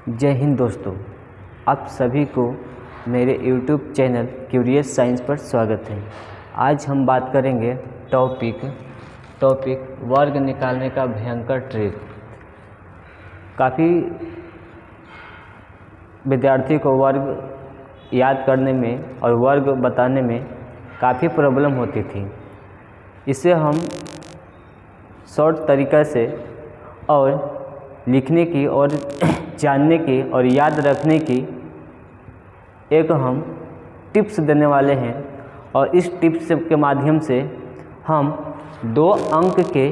जय हिंद दोस्तों, आप सभी को मेरे YouTube चैनल क्यूरियस साइंस पर स्वागत है। आज हम बात करेंगे टॉपिक वर्ग निकालने का भयंकर ट्रिक। काफ़ी विद्यार्थी को वर्ग याद करने में और वर्ग बताने में काफ़ी प्रॉब्लम होती थी। इसे हम शॉर्ट तरीक़ा से और लिखने की और जानने की और याद रखने की एक हम टिप्स देने वाले हैं, और इस टिप्स के माध्यम से हम दो अंक के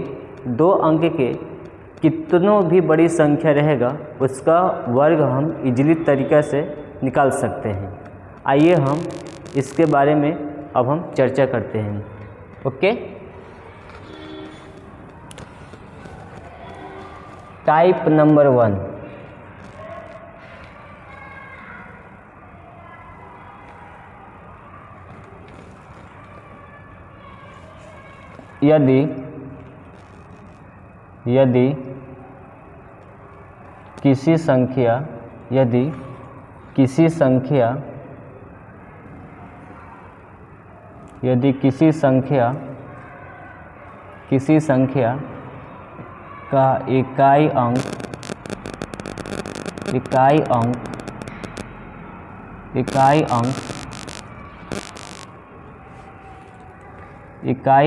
कितनों भी बड़ी संख्या रहेगा उसका वर्ग हम इजीली तरीक़ा से निकाल सकते हैं। आइए हम इसके बारे में अब हम चर्चा करते हैं। ओके, टाइप नंबर 1, यदि किसी संख्या का इकाई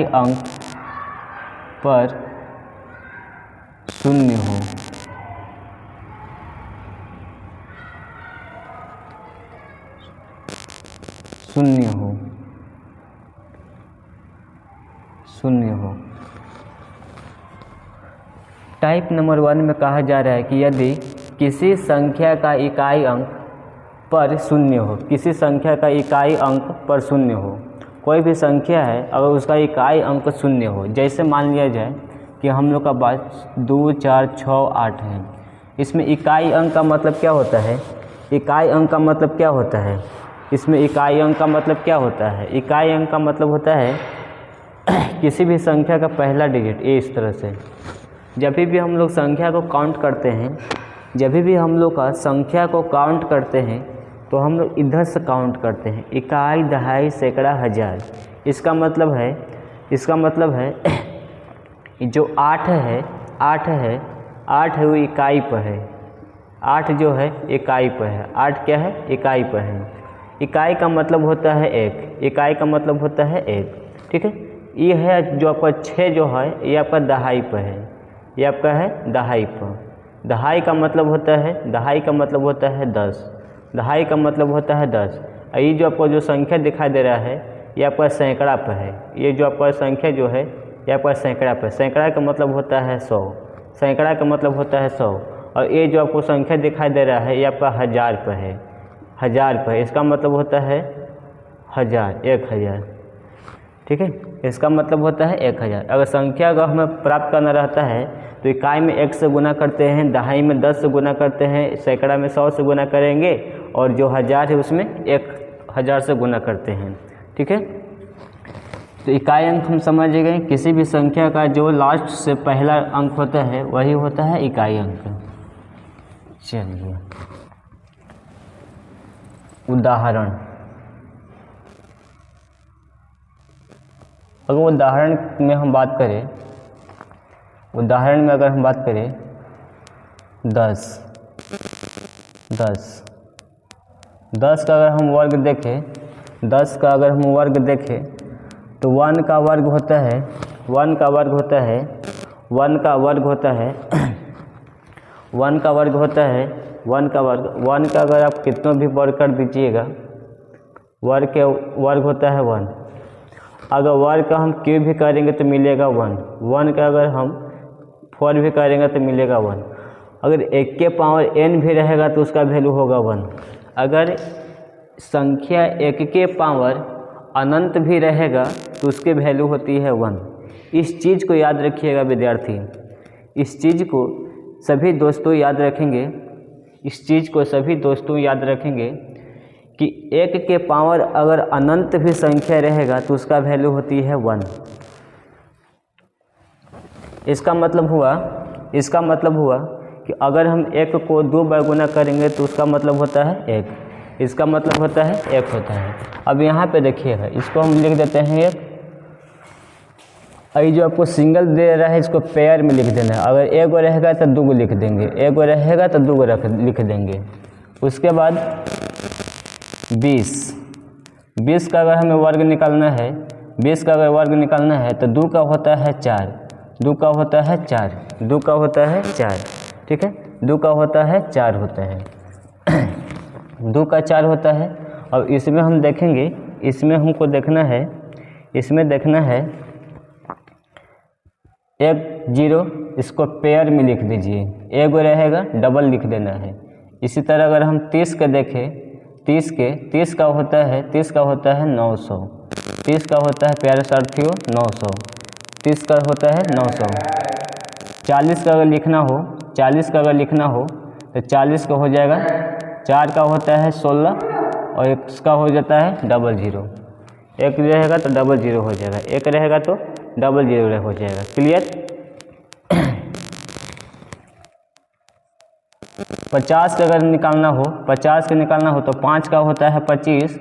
अंक पर शून्य हो, टाइप नंबर 1 में कहा जा रहा है कि यदि किसी संख्या का इकाई अंक पर शून्य हो, किसी संख्या का इकाई अंक पर शून्य हो, कोई भी संख्या है अगर उसका इकाई अंक शून्य हो, जैसे मान लिया जाए कि हम लोग का पास 2, 4, 6, 8 है। इसमें इकाई अंक का मतलब क्या होता है? इकाई अंक का मतलब क्या होता है? इसमें इकाई अंक का मतलब क्या होता है? इकाई अंक का मतलब होता है किसी भी संख्या का पहला डिजिट। ये इस तरह से जब भी हम लोग संख्या को काउंट करते हैं, तो हम लोग इधर से काउंट करते हैं, इकाई, दहाई, सैकड़ा, हज़ार। इसका मतलब है जो 8 है वो इकाई पर है। 8 जो है इकाई पर है। 8 क्या है? इकाई पर है। इकाई का मतलब होता है एक। ठीक है। ये है जो आपका 6 जो है ये आपका दहाई पर है, ये आपका है दहाई पर। दहाई का मतलब होता है 10। दहाई का मतलब होता है 10। ये जो आपको जो संख्या दिखाई दे रहा है ये आपका सैकड़ा पर है। ये जो आपका संख्या जो है ये आपका सैकड़ा पर। सैकड़ा का मतलब होता है 100। सैकड़ा का मतलब होता है 100। और ये जो आपको संख्या दिखाई दे रहा है ये आपका हज़ार पर है। हज़ार पर इसका मतलब होता है 1000। ठीक है, इसका मतलब होता है 1000। अगर संख्या का हमें प्राप्त करना रहता है तो इकाई में 1 से गुना करते हैं, दहाई में 10 से गुना करते हैं, सैकड़ा में 100 से गुना करेंगे, और जो हज़ार है उसमें 1000 से गुना करते हैं। ठीक है, तो इकाई अंक हम समझ गए। किसी भी संख्या का जो लास्ट से पहला अंक होता है वही होता है इकाई अंक। चलिए उदाहरण, अगर उदाहरण में हम बात करें 10 का अगर हम वर्ग देखें, तो 1 का वर्ग होता है 1 का वर्ग होता है 1 का अगर आप कितनों भी वर्ग कर दीजिएगा, वर्ग होता है 1। अगर वर्ग का हम क्यूब भी करेंगे तो मिलेगा 1 का अगर हम 4 भी करेंगे तो मिलेगा 1। अगर 1 के पावर n भी रहेगा तो उसका वैल्यू होगा 1। अगर संख्या 1 के पावर अनंत भी रहेगा तो उसकी वैल्यू होती है 1। इस चीज़ को याद रखिएगा विद्यार्थी, इस चीज़ को सभी दोस्तों याद रखेंगे कि 1 के पावर अगर अनंत भी संख्या रहेगा तो उसका वैल्यू होती है 1। इसका मतलब हुआ कि अगर हम 1 को 2 बार गुना करेंगे तो उसका मतलब होता है 1, इसका मतलब होता है 1 होता है। अब यहाँ पे देखिएगा, इसको हम लिख देते हैं 1। ये जो आपको सिंगल दे रहा है इसको पेयर में लिख देना है। अगर 1 गो रहेगा तो 2 गो लिख देंगे, 1 गो रहेगा तो 2 गो लिख देंगे। उसके बाद 20 का अगर हमें वर्ग निकालना है, 20 का अगर वर्ग निकालना है तो 2 का होता है 4, 2 का होता है 4, 2 का होता है 4, ठीक है, 2 का होता है 4 होता है 2 का 4 होता है। और इसमें हम देखेंगे, इसमें हमको देखना है, इसमें देखना है 1 0, इसको पेयर में लिख दीजिए, 1 गो रहेगा डबल लिख देना है। इसी तरह अगर हम 30 के देखें, 30 का होता है 900, 30 का होता है प्यारे साथियों 900, 30 का होता है 900। 40 का अगर लिखना हो, 40 का अगर लिखना हो तो 40 का हो जाएगा, 4 का होता है 16 और इसका हो जाता है 00, 1 रहेगा तो 00 हो जाएगा, 1 रहेगा तो 00 हो जाएगा। क्लियर। 50 का अगर निकालना हो, 50 का निकालना हो तो 5 का होता है 25,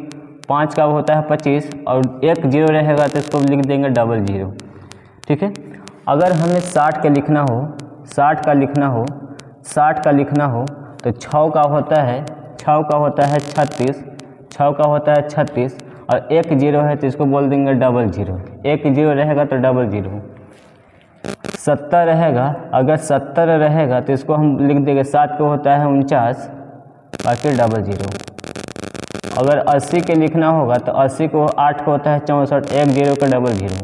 5 का होता है 25 और 1 0 रहेगा तो इसको लिख देंगे 00, ठीक है। अगर हमें 60 का लिखना हो, 60 का लिखना हो, 60 का लिखना हो तो 6 का होता है 36, 6 का होता है 36 और 1 0 है तो इसको बोल देंगे 00, 1 0 रहेगा तो 00। 70 रहेगा, अगर 70 रहेगा तो इसको हम लिख देंगे, 7 को होता है 49 और फिर 00। अगर 80 के लिखना होगा तो 80 को 8 को होता है 64, 1 0 का 00।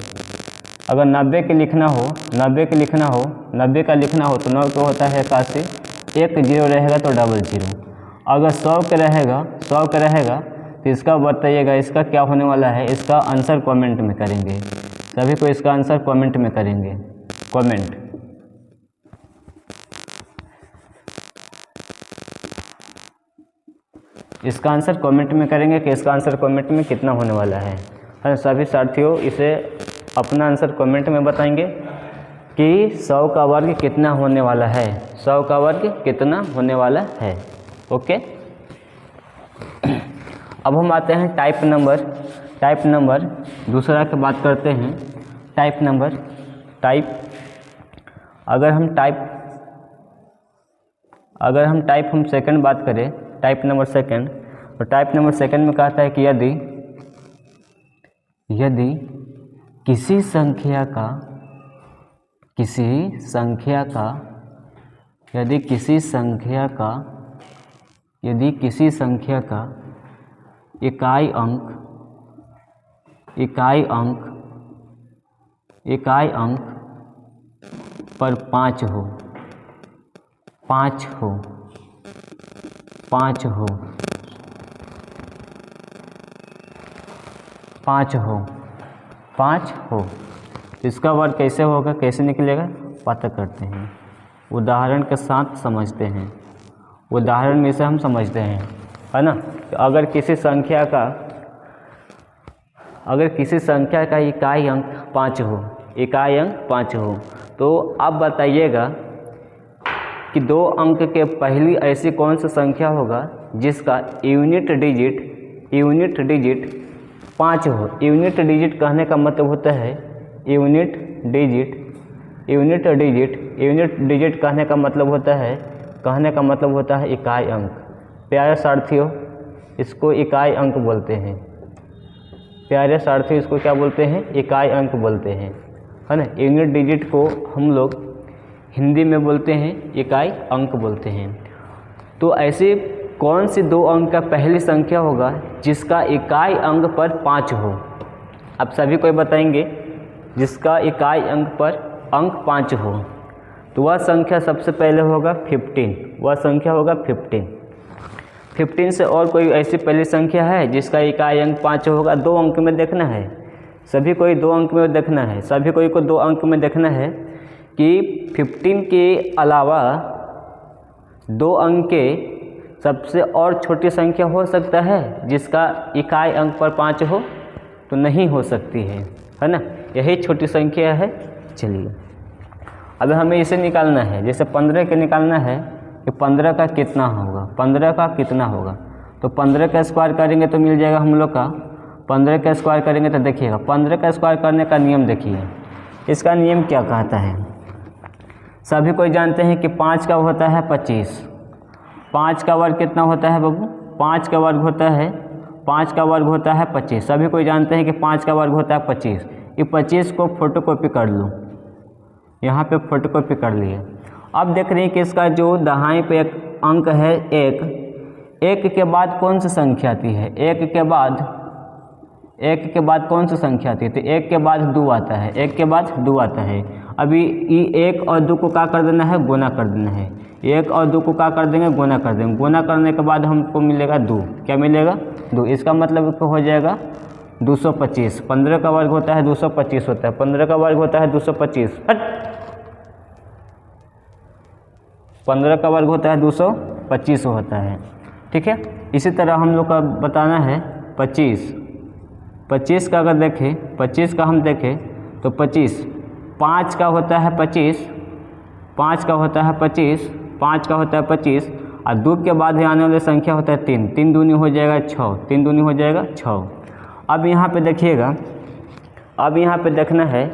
अगर 90 के लिखना हो, 90 के लिखना हो, 90 का लिखना हो तो 9 को होता है 81, 1 0 रहेगा तो 00। अगर 100 का रहेगा, 100 का रहेगा तो इसका बताइएगा, इसका क्या होने वाला है, इसका आंसर कमेंट में करेंगे, सभी को इसका आंसर कमेंट में करेंगे, कमेंट। इसका आंसर कमेंट में करेंगे कि इसका आंसर कमेंट में कितना होने वाला है। सभी साथियों इसे अपना आंसर कमेंट में बताएंगे कि 100 का वर्ग कितना होने वाला है, 100 का वर्ग कितना होने वाला है। ओके। अब हम आते हैं टाइप नंबर दूसरा की बात करते हैं। टाइप नंबर, अगर हम टाइप सेकंड बात करें, टाइप नंबर सेकंड, तो टाइप नंबर सेकंड में कहता है कि यदि किसी संख्या का इकाई अंक पर 5 हो, इसका वर्ग कैसे होगा, कैसे निकलेगा, पता करते हैं। उदाहरण के साथ समझते हैं, उदाहरण में से हम समझते हैं, है ना। तो अगर किसी संख्या का इकाई अंक 5 हो, तो आप बताइएगा कि 2 अंक के पहली ऐसी कौन सी संख्या होगा जिसका यूनिट डिजिट 5 हो। यूनिट डिजिट कहने का मतलब होता है यूनिट डिजिट कहने का मतलब होता है इकाई अंक। प्यारे साथियों, इसको इकाई अंक बोलते हैं। प्यारे साथियों, इसको क्या बोलते हैं, इकाई अंक बोलते हैं, है ना। यूनिट डिजिट को हम लोग हिंदी में बोलते हैं इकाई अंक बोलते हैं। तो ऐसी कौन सी 2 अंक का पहली संख्या होगा जिसका इकाई अंक पर 5 हो। आप सभी को बताएंगे जिसका इकाई अंक पर अंक 5 हो, तो वह संख्या सबसे पहले होगा 15, वह संख्या होगा 15 से और कोई ऐसी पहली संख्या है जिसका इकाई अंक 5 होगा। 2 अंक में देखना है, सभी कोई 2 अंक में देखना है, सभी कोई को 2 अंक में देखना है कि 15 के अलावा 2 अंक के सबसे और छोटी संख्या हो सकता है जिसका इकाई अंक पर 5 हो, तो नहीं हो सकती है ना। यही छोटी संख्या है। चलिए अभी हमें इसे निकालना है, जैसे 15 के निकालना है कि 15 का कितना होगा, 15 का कितना होगा। तो 15 का स्क्वायर करेंगे तो मिल जाएगा हम लोग का, 15 का स्क्वायर करेंगे तो देखिएगा 15 का स्क्वायर करने का नियम देखिए, इसका नियम क्या कहता है। सभी कोई जानते हैं कि 5 का होता है 25, 5 का वर्ग कितना होता है बाबू, 5 का वर्ग होता है, 5 का वर्ग होता है 25। सभी कोई जानते हैं कि 5 का वर्ग होता है 25। ये 25 को फोटोकॉपी कर लो, यहाँ पे फोटोकॉपी कर लिए। अब देख रहे हैं कि इसका जो दाहिने पे एक अंक है एक के बाद कौन सी संख्या आती है, एक के बाद कौन सी संख्या आती है, तो 1 के बाद 2 आता है, 1 के बाद 2 आता है। अभी ये 1 और 2 को क्या कर देना है, गुना कर देना है, 1 और 2 को क्या कर देंगे, गुना कर देंगे। गुना करने के बाद हमको मिलेगा 2, क्या मिलेगा 2। इसका मतलब हो जाएगा 225। 15 का वर्ग होता है 225 होता है, 15 का वर्ग होता है 225, 15 का वर्ग होता है 225 होता है, ठीक है। इसी तरह हम लोग का बताना है 25 का अगर देखें, 25 का हम देखें तो 5 का होता है 25, 5 का होता है 25, 5 का होता है 25 और 2 के बाद ही आने वाली संख्या होता है 3, 3 दूनी हो जाएगा 6, 3 दूनी हो जाएगा 6। अब यहाँ पे देखिएगा, अब यहाँ पे देखना है,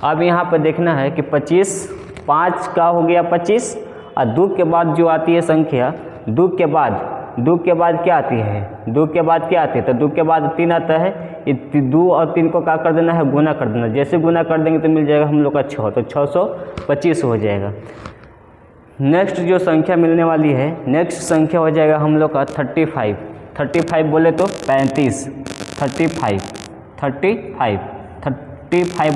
अब यहाँ पे देखना है कि 5 का हो गया 25 और 2 के बाद जो आती है संख्या, 2 के बाद क्या आती है, 2 के बाद क्या आती है, तो 2 के बाद 3 आता है। 2 और 3 को क्या कर देना है, गुना कर देना। जैसे गुना कर देंगे तो मिल जाएगा हम लोग का 6, तो 625 हो जाएगा। नेक्स्ट जो संख्या मिलने वाली है, नेक्स्ट संख्या हो जाएगा हम लोग का 35। 35 बोले तो 35, 35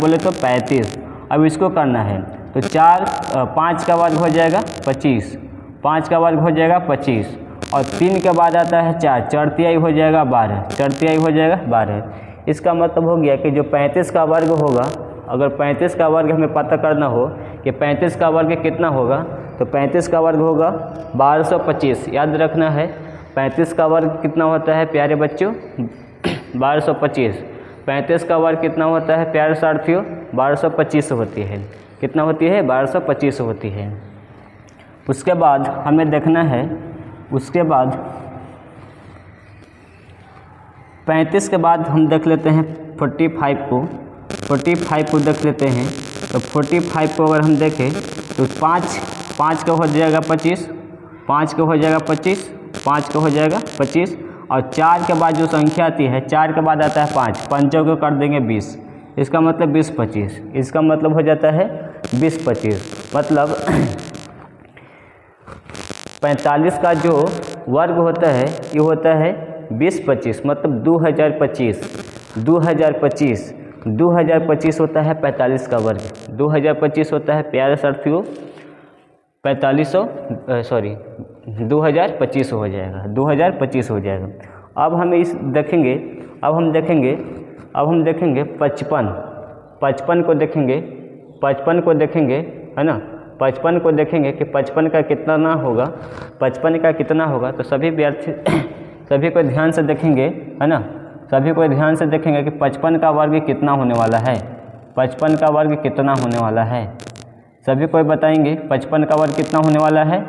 बोले तो 35। अब इसको करना है तो 5 का वर्ग हो जाएगा 25, 5 का वर्ग हो जाएगा 25 और 3 के बाद आता है 4, 4 तिहाई हो जाएगा 12, 4 तिहाई हो जाएगा 12। इसका मतलब हो गया कि जो 35 का वर्ग होगा, अगर 35 का वर्ग हमें पता करना हो कि 35 का वर्ग कितना होगा, तो 35 का वर्ग होगा 1225। याद रखना है 35 का वर्ग कितना होता है प्यारे बच्चों, 1225। 35 का वर्ग कितना होता है प्यारे साथियों, 1225 होती है। कितना होती है, 1225 होती है। उसके बाद हमें देखना है, उसके बाद 35 के बाद हम देख लेते हैं 45 को देख लेते हैं। तो 45 को अगर हम देखें तो 5 का हो जाएगा 25, 5 का हो जाएगा 25, 5 का हो जाएगा 25 और 4 के बाद जो संख्या आती है, 4 के बाद आता है 5, 5 को कर देंगे 20। इसका मतलब 20-25, इसका मतलब हो जाता है 20-25। मतलब 45 का जो वर्ग होता है ये होता है 20-25, मतलब 2025 होता है 45 का वर्ग, 2025 होता है प्यारे साथियों 2025 हो जाएगा, 2025 हो जाएगा। अब हम इस देखेंगे, अब हम देखेंगे 55 को देखेंगे, 55 को देखेंगे, है ना। 55 को देखेंगे कि 55 का कितना ना होगा, 55 का कितना होगा। तो सभी विद्यार्थी सभी को ध्यान से देखेंगे, है ना, सभी को ध्यान से देखेंगे कि 55 का वर्ग कितना होने वाला है, 55 का वर्ग कितना होने वाला है। सभी कोई बताएंगे 55 का वर्ग कितना होने वाला है।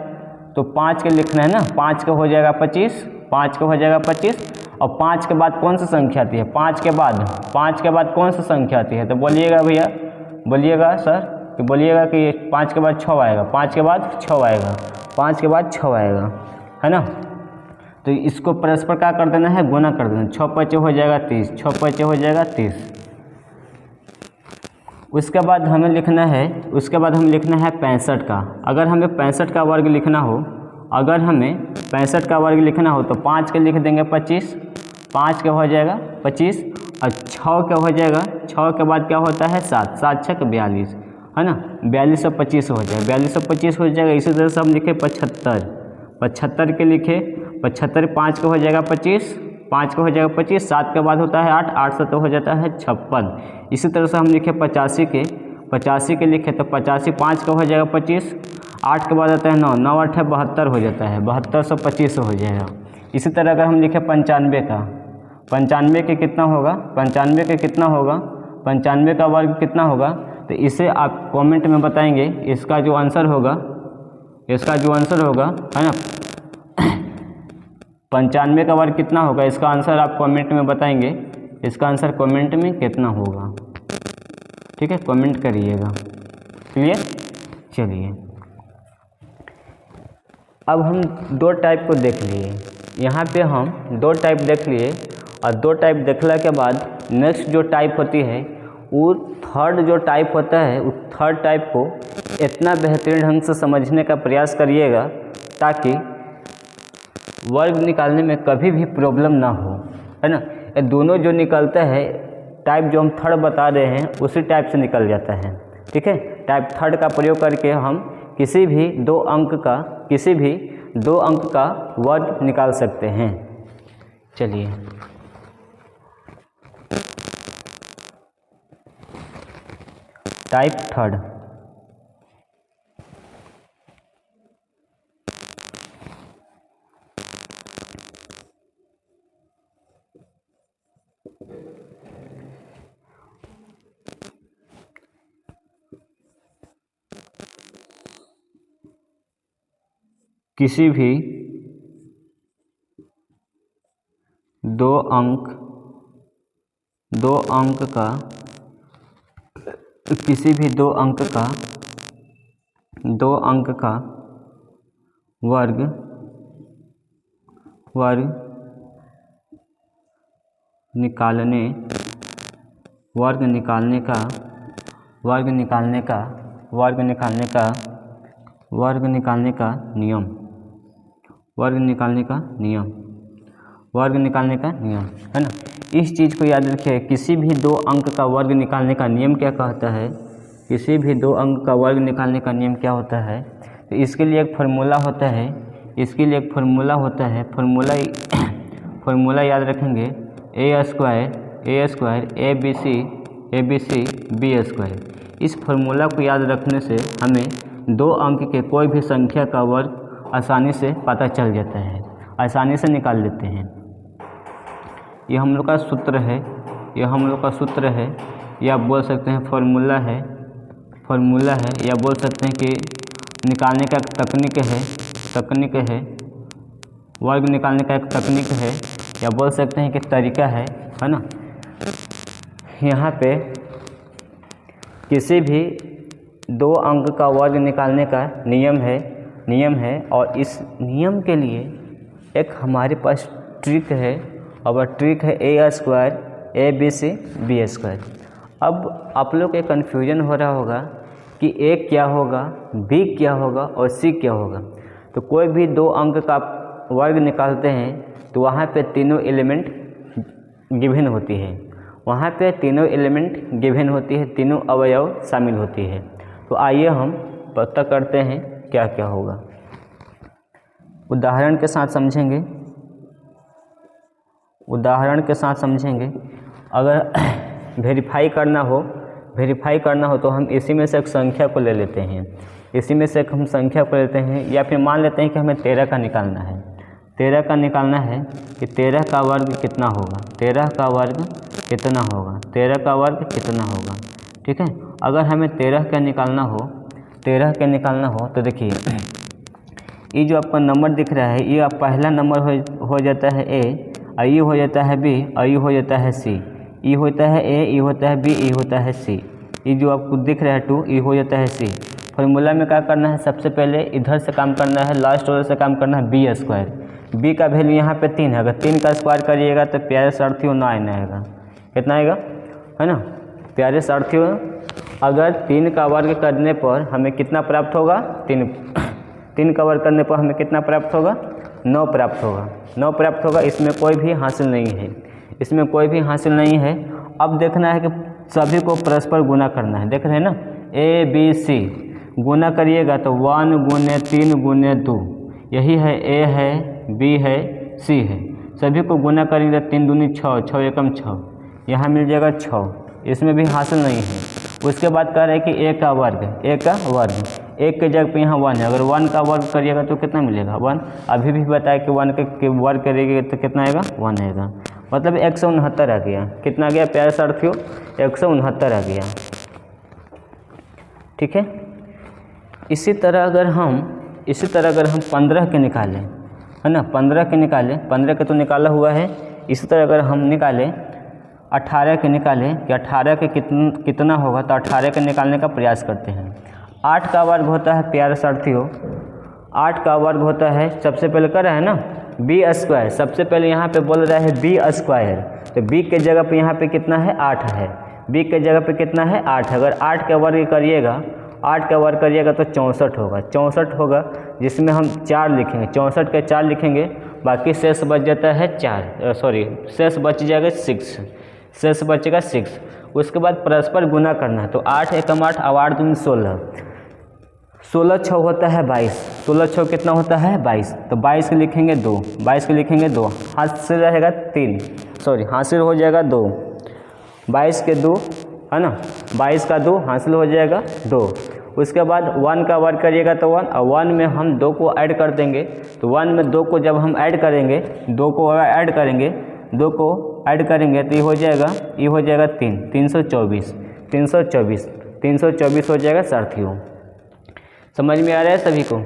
तो 5 के लिखना है ना, 5 का हो जाएगा 25, 5 का हो जाएगा 25 और 5 के बाद कौन सी संख्या आती है, 5 के बाद कौन सी संख्या आती है। तो बोलिएगा भैया, बोलिएगा सर, कि बोलिएगा कि 5 के बाद 6 आएगा, 5 के बाद 6 आएगा, 5 के बाद 6 आएगा, है ना। तो इसको परस्पर क्या कर देना है, गुना कर देना। 6 5 हो जाएगा 30, 6 5 हो जाएगा 30। उसके बाद हमें लिखना है, उसके बाद हम लिखना है 65 का। अगर हमें 65 का वर्ग लिखना हो, अगर हमें 65 का वर्ग लिखना हो तो 5 के लिख देंगे 25, 5 का हो जाएगा 25 और 6 का हो जाएगा, 6 के बाद क्या होता है 7, 7 6 42, है ना, 4225 हो जाएगा, 4225 हो जाएगा। इसी तरह से हम लिखे 75 के लिखे 75, 5 का हो जाएगा 25, 5 का हो जाएगा 25, 7 के बाद होता है 8, 8 से तो हो जाता है 56। इसी तरह से हम लिखे 85 के लिखे तो 85, 5 का हो जाएगा 25, 8 के बाद आता है 9, 9 8 72 हो जाता है, 7225 हो जाएगा। इसी तरह अगर हम लिखे 95 का, 95 के कितना होगा, 95 के कितना होगा, 95 का वर्ग कितना होगा, तो इसे आप कमेंट में बताएंगे। इसका जो आंसर होगा है ना 95 का वर्ग कितना होगा, इसका आंसर आप कमेंट में बताएंगे। इसका आंसर कमेंट में कितना होगा, ठीक है, कमेंट करिएगा। क्लियर। चलिए अब हम दो टाइप को देख लिए, यहाँ पे हम दो टाइप देख लिए, और दो टाइप देखने के बाद नेक्स्ट जो टाइप होती है वो थर्ड जो टाइप होता है, उस थर्ड टाइप को इतना बेहतरीन ढंग से समझने का प्रयास करिएगा ताकि वर्ग निकालने में कभी भी प्रॉब्लम ना हो, है ना। ये दोनों जो निकलता है टाइप जो हम थर्ड बता रहे हैं उसी टाइप से निकल जाता है, ठीक है। टाइप थर्ड का प्रयोग करके हम किसी भी दो अंक का वर्ग निकाल सकते हैं। चलिए टाइप थर्ड, किसी भी दो अंक का वर्ग निकालने का नियम, है ना। इस चीज़ को याद रखिए, किसी भी दो अंक का वर्ग निकालने का नियम क्या कहता है, किसी भी दो अंक का वर्ग निकालने का नियम क्या होता है। तो इसके लिए एक फार्मूला होता है, फार्मूला याद रखेंगे, A square A B C B square. इस फार्मूला को याद रखने से हमें दो अंक के कोई भी संख्या का वर्ग आसानी से पता चल जाता है, आसानी से निकाल लेते हैं। ये हम लोग का सूत्र है, या आप बोल सकते हैं फार्मूला है, या बोल सकते हैं कि निकालने का एक तकनीक है, वर्ग निकालने का एक तकनीक है, या बोल सकते हैं कि तरीका है ना। यहाँ पे किसी भी दो अंक का वर्ग निकालने का नियम है, और इस नियम के लिए एक हमारे पास ट्रिक है, और वह ट्रिक है A square A B C B square. अब आप लोग के कन्फ्यूजन हो रहा होगा कि ए क्या होगा, बी क्या होगा और सी क्या होगा। तो कोई भी दो अंक का वर्ग निकालते हैं तो वहाँ पे तीनों एलिमेंट गिवन होती है, तीनों अवयव शामिल होती है। तो आइए हम पता करते हैं क्या क्या होगा, उदाहरण के साथ समझेंगे। अगर वेरीफाई करना हो तो हम इसी में से एक संख्या को ले लेते हैं, या फिर मान लेते हैं कि हमें 13 का निकालना है। 13 कि 13 का वर्ग कितना होगा, 13 का वर्ग कितना होगा, ठीक है। अगर हमें 13 का निकालना हो तो देखिए, ये जो आपका नंबर दिख रहा है, ये आप पहला नंबर हो जाता है ए, और ये हो जाता है बी, और ये हो जाता है सी। ये होता है ए, ये होता है बी, ये होता है सी। ये जो आपको दिख रहा है 2, ये हो जाता है सी। फार्मूला में क्या करना है, सबसे पहले इधर से काम करना है, लास्ट वाले से काम करना है बी स्क्वायर। बी का वैल्यू यहाँ पे 3 है, अगर 3 का स्क्वायर करिएगा तो प्यारे साथियों 9 आएगा। कितना आएगा, है ना प्यारे साथियों। अगर 3 का वर्ग करने पर हमें कितना प्राप्त होगा, 3 का वर्ग करने पर हमें कितना प्राप्त होगा, 9 प्राप्त होगा। इसमें कोई भी हासिल नहीं है। अब देखना है कि सभी को परस्पर गुना करना है, देख रहे हैं ना, ए बी सी गुना करिएगा तो 1 गुने 3 गुने 2, यही है ए है, बी है, सी है। सभी को गुना करेंगे 3 दूनी 6, 6 एकम 6, यहाँ मिल जाएगा 6, इसमें भी हासिल नहीं है। उसके बाद कह रहे हैं कि ए का वर्ग, एक के जगह पे यहाँ 1 है, अगर 1 का वर्ग करिएगा तो कितना मिलेगा, 1। अभी भी बताया कि 1 के वर्ग करिएगा तो कितना आएगा, 1 आएगा, मतलब 169 आ गया। कितना आ गया प्यारे साथियों, 169 आ गया। ठीक है। इसी तरह अगर हम 15 के निकालें, है ना, 15 के निकालें, 15 के तो निकाला हुआ है। इसी तरह अगर हम निकालें 18 के निकालें कि 18 के कितना होगा, तो 18 के निकालने का प्रयास करते हैं। 8 का वर्ग होता है प्यारे साथियों, 8 का वर्ग होता है, सबसे पहले कर रहा है ना बी स्क्वायर, सबसे पहले यहाँ पे बोल रहा है बी स्क्वायर, तो बी के जगह पे यहाँ पे कितना है 8 है, बी के जगह पे कितना है 8। अगर 8 का वर्ग करिएगा, 8 का वर्ग करिएगा तो 64 होगा, 64 होगा, जिसमें हम 4 लिखेंगे, 64 के 4 लिखेंगे, बाकी शेष बच जाता है 4, शेष बच जाएगा 6, शेष बचेगा 6। उसके बाद परस्पर गुना करना है, तो 8 एकम 8 और 8 दूनी 16, 16 छः होता है 22, 16 छः कितना होता है 22, तो 22 के लिखेंगे 2, 22 के लिखेंगे 2, हासिल रहेगा 3, हासिल हो जाएगा 2, 22 के 2, है ना, 22 का 2 हासिल हो जाएगा 2। उसके बाद 1 का वर्ग करिएगा तो 1, और 1 में हम 2 को ऐड कर देंगे, तो 1 में 2 को जब हम ऐड करेंगे, 2 को ऐड करेंगे, 2 को ऐड करेंगे तो ये हो जाएगा 3, 324, 324, 324 हो जाएगा साथियों। समझ में आ रहा है सभी को?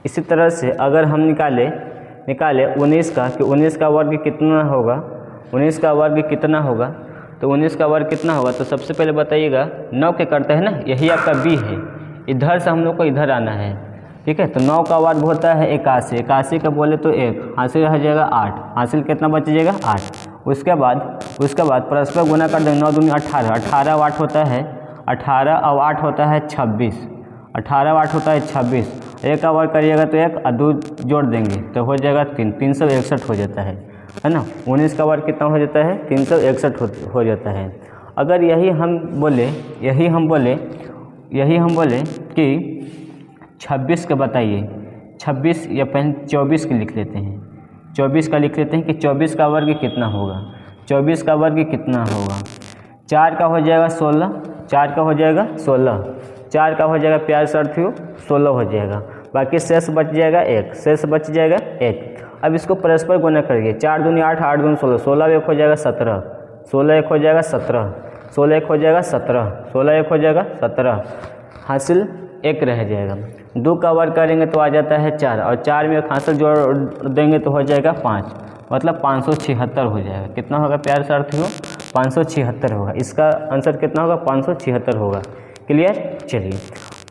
इसी तरह से अगर हम निकाले 19 का कि 19 का वर्ग कितना होगा, 19 का वर्ग कितना होगा, तो 19 का वर्ग कितना होगा, तो सबसे पहले बताइएगा 9 के करते हैं ना, यही आपका बी है, इधर से हम लोग को इधर आना है, ठीक है। तो 9 का वर्ग होता है 81, 81 का बोले तो 1 हासिल रह जाएगा 8, हासिल कितना बच जाएगा 8। उसके बाद परस्पर गुना कर देंगे, 9 दूनी 18, 18 और 8 होता है 18 और 8 होता है 26, 18 और 8 होता है 26, 1 का वर्ग करिएगा तो 1 और 2 जोड़ देंगे तो हो जाएगा 3, 361 हो जाता है ना। 19 का वर्ग कितना हो जाता है 361 हो जाता है। अगर यही हम बोले कि 26 का बताइए, 26 या पहले 24 के लिख लेते हैं, 24 का लिख लेते हैं कि 24 का वर्ग कितना होगा, 24 का वर्ग कितना होगा, 4 का हो जाएगा 16, 4 का हो जाएगा 16, 4 का हो जाएगा प्यारे साथियों 16 हो जाएगा, बाकी शेष बच जाएगा 1, शेष बच जाएगा 1। अब इसको परस्पर गुना करिए, 4 दूनी 8, 8 दूनी 16, 16 1 हो जाएगा 17, 16 1 हो जाएगा 17, 16 1 हो जाएगा 17, 16 1 हो जाएगा 17, हासिल 1 रह जाएगा। 2 का वर्ग करेंगे तो आ जाता है 4, और 4 में एक हासिल जोड़ देंगे तो हो जाएगा 5, मतलब 576 हो जाएगा। कितना होगा प्यारे साथियों 576 होगा, इसका आंसर कितना होगा 576 होगा। क्लियर? चलिए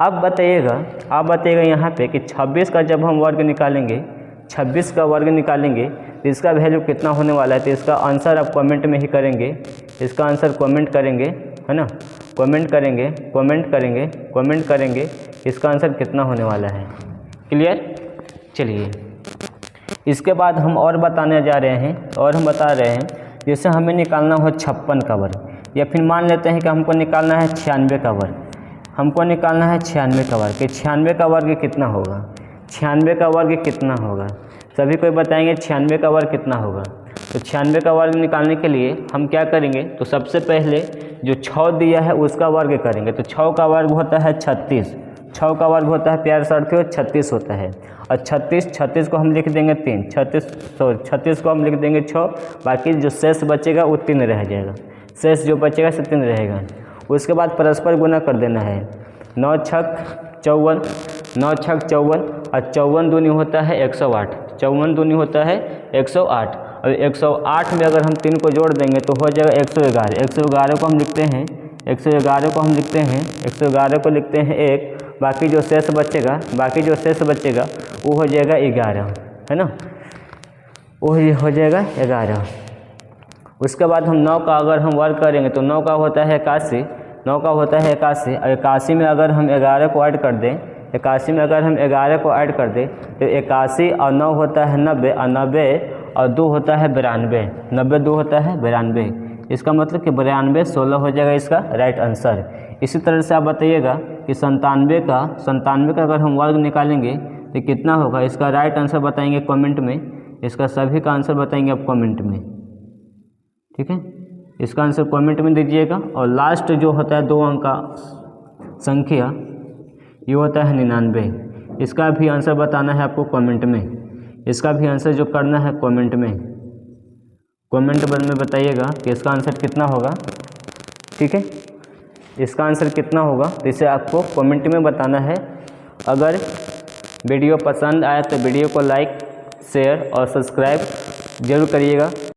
अब बताइएगा यहाँ पे कि 26 का जब हम वर्ग निकालेंगे, 26 का वर्ग निकालेंगे तो इसका वैल्यू कितना होने वाला है, तो इसका आंसर आप कमेंट में ही करेंगे, इसका आंसर कमेंट करेंगे, है ना, कमेंट करेंगे इसका आंसर कितना होने वाला है। क्लियर? चलिए इसके बाद हम और बताने जा रहे हैं, और हम बता रहे हैं जैसे हमें निकालना हो 56 का वर्ग, या फिर मान लेते हैं कि हमको निकालना है 96 का वर्ग, हमको निकालना है 96 का वर्ग, कि 96 का वर्ग कितना होगा, 96 का वर्ग कितना होगा, सभी कोई बताएंगे 96 का वर्ग कितना होगा। तो 96 का वर्ग निकालने के लिए हम क्या करेंगे, तो सबसे पहले जो 6 दिया है उसका वर्ग करेंगे, तो 6 का वर्ग होता है 36, 6 का वर्ग होता है प्यारे साथियों 36 होता है, और 36 को हम लिख देंगे 3, 36 को हम लिख देंगे 6, बाकी जो शेष बचेगा वो 3 रह जाएगा, शेष जो बचेगा 3 रहेगा। उसके बाद परस्पर गुना कर देना है, 9 छक 54, 9 छक 54, और 54 दूनी होता है 108, 54 दूनी होता है 108, और 108 में अगर हम 3 को जोड़ देंगे तो हो जाएगा 111, 111 को हम लिखते हैं 111 को लिखते हैं 1, बाकी जो शेष बचेगा वो हो जाएगा 11, है ना, वो हो जाएगा 11। उसके बाद हम 9 का अगर हम वर्ग करेंगे तो 9 का होता है 81, 9 का होता है 81, और 81 में अगर हम 11 को ऐड कर दें, 81 में अगर हम 11 को ऐड कर दें तो 81 और 9 होता है 90, और 90 और 2 होता है 92, 90 2 होता है 92, इसका मतलब कि 92 16 हो जाएगा इसका राइट आंसर। इसी तरह से आप बताइएगा कि 97 का अगर हम वर्ग निकालेंगे तो कितना होगा, इसका राइट आंसर बताएंगे कमेंट में, इसका सभी का आंसर बताएंगे आप कमेंट में, ठीक है, इसका आंसर कमेंट में दीजिएगा। और लास्ट जो होता है 2 अंक का संख्या ये होता है 99, इसका भी आंसर बताना है आपको कमेंट में, इसका भी आंसर जो करना है कमेंट में। कमेंट बॉक्स में बताइएगा कि इसका आंसर कितना होगा। ठीक है, इसका आंसर कितना होगा तो इसे आपको कमेंट में बताना है। अगर वीडियो पसंद आए तो वीडियो को लाइक, शेयर और सब्सक्राइब जरूर करिएगा।